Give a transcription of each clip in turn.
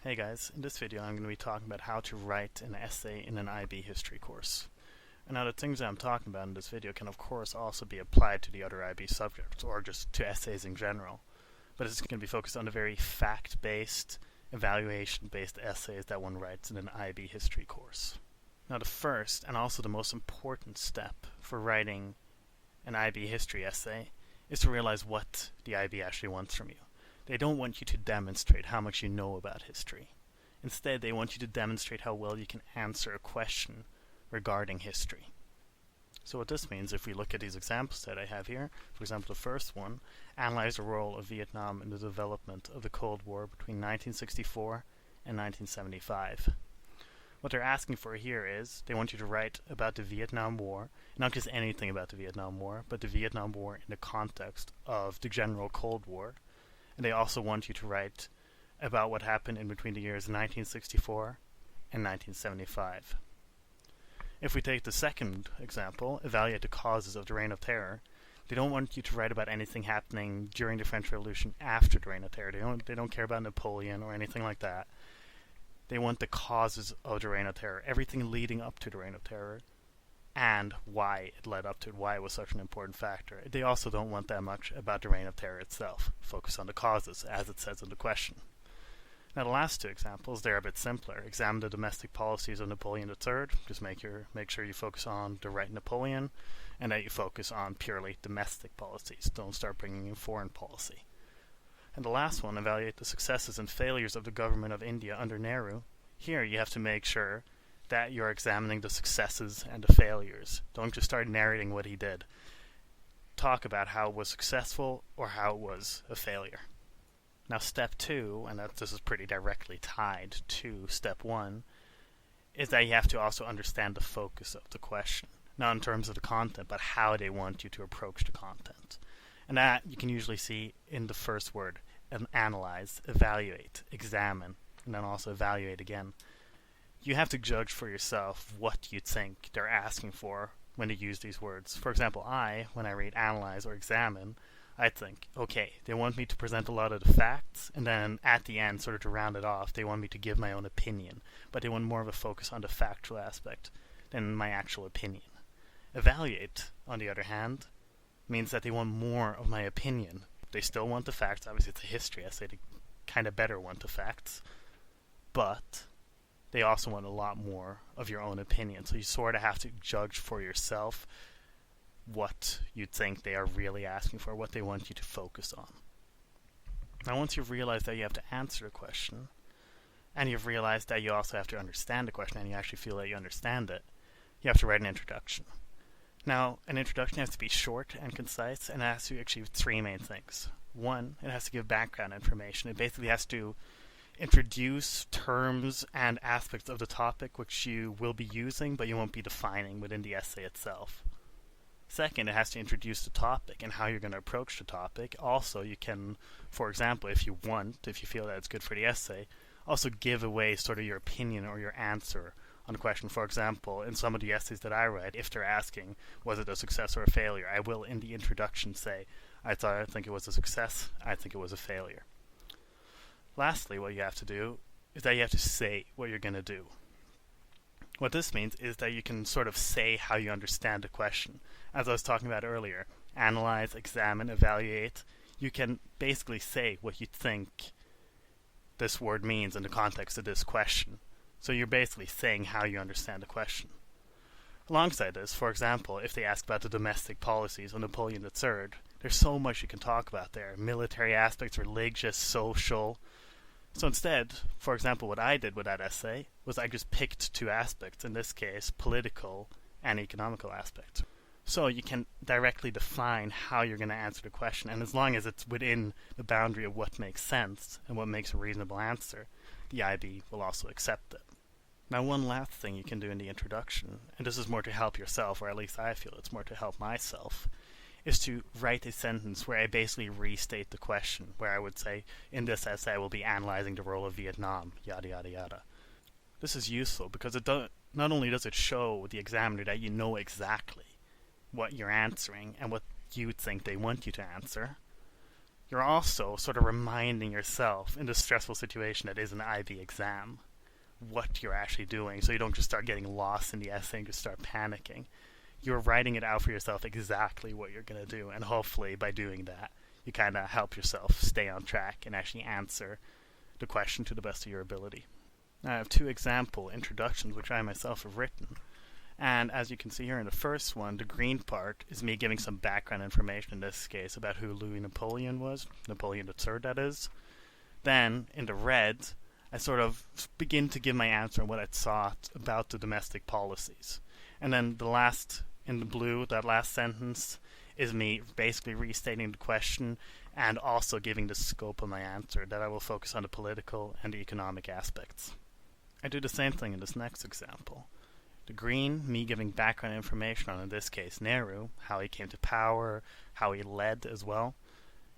Hey guys, in this video I'm going to be talking about how to write an essay in an IB history course. And now the things that I'm talking about in this video can of course also be applied to the other IB subjects or just to essays in general. But it's going to be focused on the very fact-based, evaluation-based essays that one writes in an IB history course. Now the first and also the most important step for writing an IB history essay is to realize what the IB actually wants from you. They don't want you to demonstrate how much you know about history. Instead, they want you to demonstrate how well you can answer a question regarding history. So what this means, if we look at these examples that I have here, for example, the first one, analyze the role of Vietnam in the development of the Cold War between 1964 and 1975. What they're asking for here is, they want you to write about the Vietnam War, not just anything about the Vietnam War, but the Vietnam War in the context of the general Cold War. And they also want you to write about what happened in between the years 1964 and 1975. If we take the second example, evaluate the causes of the Reign of Terror, they don't want you to write about anything happening during the French Revolution after the Reign of Terror. They don't care about Napoleon or anything like that. They want the causes of the Reign of Terror, everything leading up to the Reign of Terror, and why it led up to it, why it was such an important factor. They also don't want that much about the Reign of Terror itself. Focus on the causes, as it says in the question. Now the last two examples, they're a bit simpler. Examine the domestic policies of Napoleon III. Just make sure you focus on the right Napoleon, and that you focus on purely domestic policies. Don't start bringing in foreign policy. And the last one, evaluate the successes and failures of the government of India under Nehru. Here you have to make sure that you're examining the successes and the failures. Don't just start narrating what he did. Talk about how it was successful or how it was a failure. Now step 2, and this is pretty directly tied to step 1, is that you have to also understand the focus of the question. Not in terms of the content, but how they want you to approach the content. And that you can usually see in the first word, analyze, evaluate, examine, and then also evaluate again. You have to judge for yourself what you think they're asking for when they use these words. For example, when I read analyze or examine, I think, okay, they want me to present a lot of the facts, and then at the end, sort of to round it off, they want me to give my own opinion, but they want more of a focus on the factual aspect than my actual opinion. Evaluate, on the other hand, means that they want more of my opinion. They still want the facts. Obviously, it's a history essay. They kind of better want the facts, but they also want a lot more of your own opinion. So you sort of have to judge for yourself what you think they are really asking for, what they want you to focus on. Now once you've realized that you have to answer a question, and you've realized that you also have to understand the question, and you actually feel that you understand it, you have to write an introduction. Now, an introduction has to be short and concise, and it has to achieve 3 main things. 1, it has to give background information. It basically has to introduce terms and aspects of the topic which you will be using, but you won't be defining within the essay itself. Second, it has to introduce the topic and how you're going to approach the topic. Also, you can, for example, if you feel that it's good for the essay, also give away sort of your opinion or your answer on the question. For example, in some of the essays that I read, if they're asking, was it a success or a failure, I will in the introduction say, I think it was a success, I think it was a failure. Lastly, what you have to do is that you have to say what you're going to do. What this means is that you can sort of say how you understand the question. As I was talking about earlier, analyze, examine, evaluate. You can basically say what you think this word means in the context of this question. So you're basically saying how you understand the question. Alongside this, for example, if they ask about the domestic policies of Napoleon III, there's so much you can talk about there. Military aspects, religious, social. So instead, for example, what I did with that essay was I just picked 2 aspects, in this case, political and economical aspects. So you can directly define how you're going to answer the question, and as long as it's within the boundary of what makes sense and what makes a reasonable answer, the IB will also accept it. Now one last thing you can do in the introduction, and this is more to help yourself, or at least I feel it's more to help myself, is to write a sentence where I basically restate the question, where I would say, in this essay I will be analyzing the role of Vietnam, yada yada yada. This is useful because not only does it show the examiner that you know exactly what you're answering and what you think they want you to answer, you're also sort of reminding yourself in the stressful situation that is an IB exam what you're actually doing, so you don't just start getting lost in the essay and just start panicking. You're writing it out for yourself exactly what you're going to do, and hopefully by doing that, you kind of help yourself stay on track and actually answer the question to the best of your ability. Now, I have 2 example introductions which I myself have written. And as you can see here in the first one, the green part is me giving some background information in this case about who Louis Napoleon was, Napoleon III that is. Then, in the red, I sort of begin to give my answer on what I thought about the domestic policies. And then in the blue, that last sentence, is me basically restating the question and also giving the scope of my answer, that I will focus on the political and the economic aspects. I do the same thing in this next example. The green, me giving background information on, in this case, Nehru, how he came to power, how he led as well.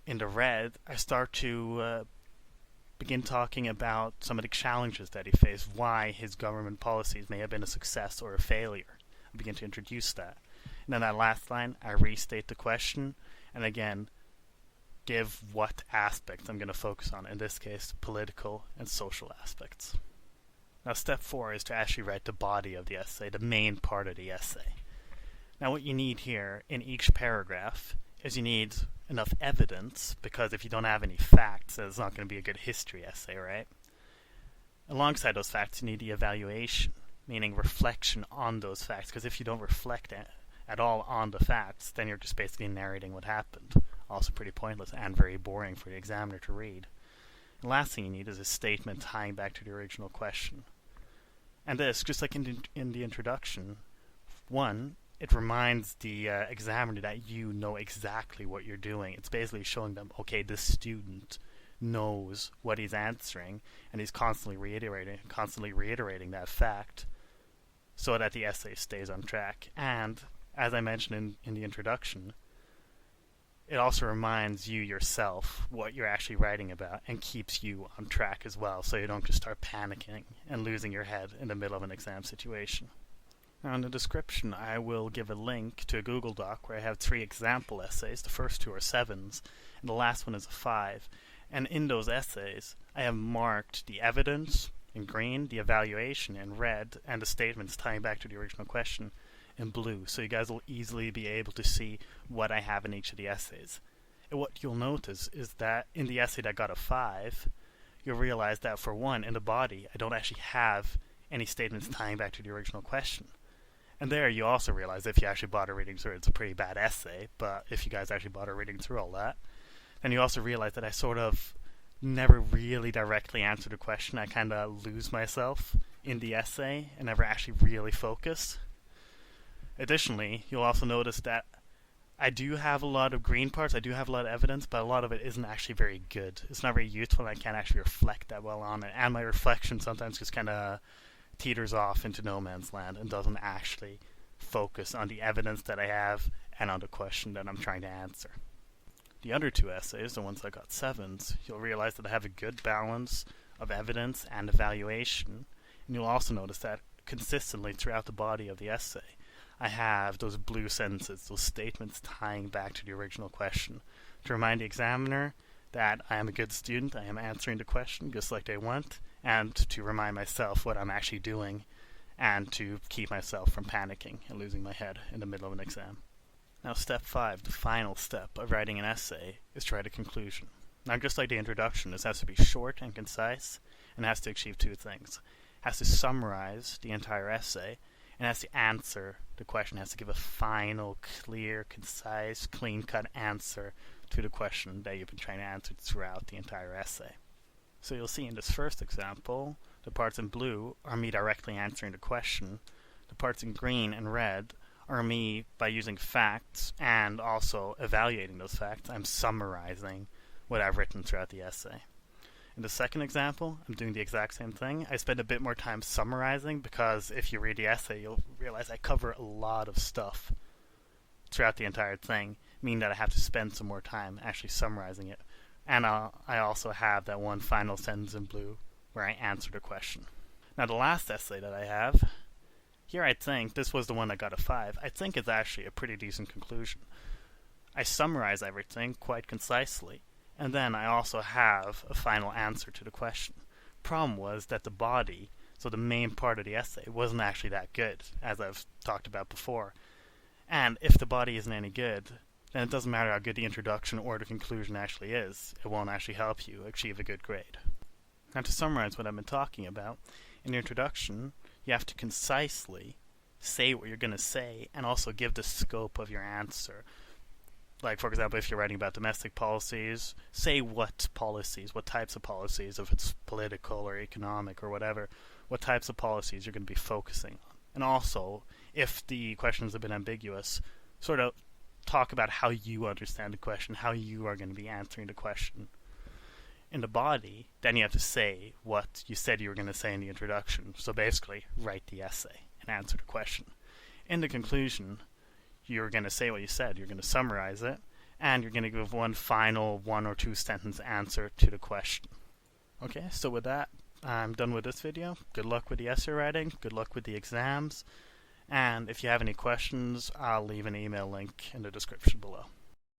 In the red, I start to begin talking about some of the challenges that he faced, why his government policies may have been a success or a failure. I begin to introduce that. And then that last line, I restate the question, and again, give what aspects I'm going to focus on, in this case, political and social aspects. Now, step 4 is to actually write the body of the essay, the main part of the essay. Now, what you need here in each paragraph is you need enough evidence, because if you don't have any facts, then it's not going to be a good history essay, right? Alongside those facts, you need the evaluation, meaning reflection on those facts, because if you don't reflect at all on the facts, then you're just basically narrating what happened. Also pretty pointless and very boring for the examiner to read. The last thing you need is a statement tying back to the original question. And this, just like in the introduction, 1, it reminds the examiner that you know exactly what you're doing. It's basically showing them, okay, this student knows what he's answering, and he's constantly reiterating that fact, so that the essay stays on track. And, as I mentioned in the introduction, it also reminds you yourself what you're actually writing about and keeps you on track as well, so you don't just start panicking and losing your head in the middle of an exam situation. Now, in the description, I will give a link to a Google Doc where I have 3 example essays. The first 2 are 7s, and the last one is a 5. And in those essays, I have marked the evidence in green, the evaluation in red, and the statements tying back to the original question in blue, so you guys will easily be able to see what I have in each of the essays. And what you'll notice is that in the essay that got a 5, you'll realize that for 1, in the body, I don't actually have any statements tying back to the original question. And there you also realize, if you actually bother reading through it, it's a pretty bad essay, but if you guys actually bother reading through all that, then you also realize that I sort of never really directly answer the question. I kind of lose myself in the essay and never actually really focus. Additionally, you'll also notice that I do have a lot of green parts, I do have a lot of evidence, but a lot of it isn't actually very good. It's not very useful, and I can't actually reflect that well on it. And my reflection sometimes just kind of teeters off into no man's land and doesn't actually focus on the evidence that I have and on the question that I'm trying to answer. The other 2 essays, the ones that got 7s, you'll realize that I have a good balance of evidence and evaluation, and you'll also notice that consistently throughout the body of the essay, I have those blue sentences, those statements tying back to the original question, to remind the examiner that I am a good student, I am answering the question just like they want, and to remind myself what I'm actually doing, and to keep myself from panicking and losing my head in the middle of an exam. Now, step 5, the final step of writing an essay, is to write a conclusion. Now, just like the introduction, this has to be short and concise, and has to achieve 2 things. It has to summarize the entire essay, and has to answer the question, has to give a final, clear, concise, clean-cut answer to the question that you've been trying to answer throughout the entire essay. So you'll see in this first example, the parts in blue are me directly answering the question. The parts in green and red are me, by using facts and also evaluating those facts, I'm summarizing what I've written throughout the essay. In the second example, I'm doing the exact same thing. I spend a bit more time summarizing because if you read the essay, you'll realize I cover a lot of stuff throughout the entire thing, meaning that I have to spend some more time actually summarizing it. And I also have that one final sentence in blue where I answer the question. Now, the last essay that I have, here I think, this was the one that got a 5, I think it's actually a pretty decent conclusion. I summarize everything quite concisely, And then I also have a final answer to the question. Problem was that the body, so the main part of the essay, wasn't actually that good, as I've talked about before. And if the body isn't any good, then it doesn't matter how good the introduction or the conclusion actually is. It won't actually help you achieve a good grade. Now, to summarize what I've been talking about, in the introduction, you have to concisely say what you're going to say and also give the scope of your answer. Like, for example, if you're writing about domestic policies, say what policies, what types of policies, if it's political or economic or whatever, what types of policies you're going to be focusing on. And also, if the questions have been ambiguous, sort of talk about how you understand the question, how you are going to be answering the question. In the body, then you have to say what you said you were going to say in the introduction. So basically, write the essay and answer the question. In the conclusion, you're going to say what you said. You're going to summarize it, and you're going to give one final 1 or 2 sentence answer to the question. Okay, so with that, I'm done with this video. Good luck with the essay writing. Good luck with the exams. And if you have any questions, I'll leave an email link in the description below.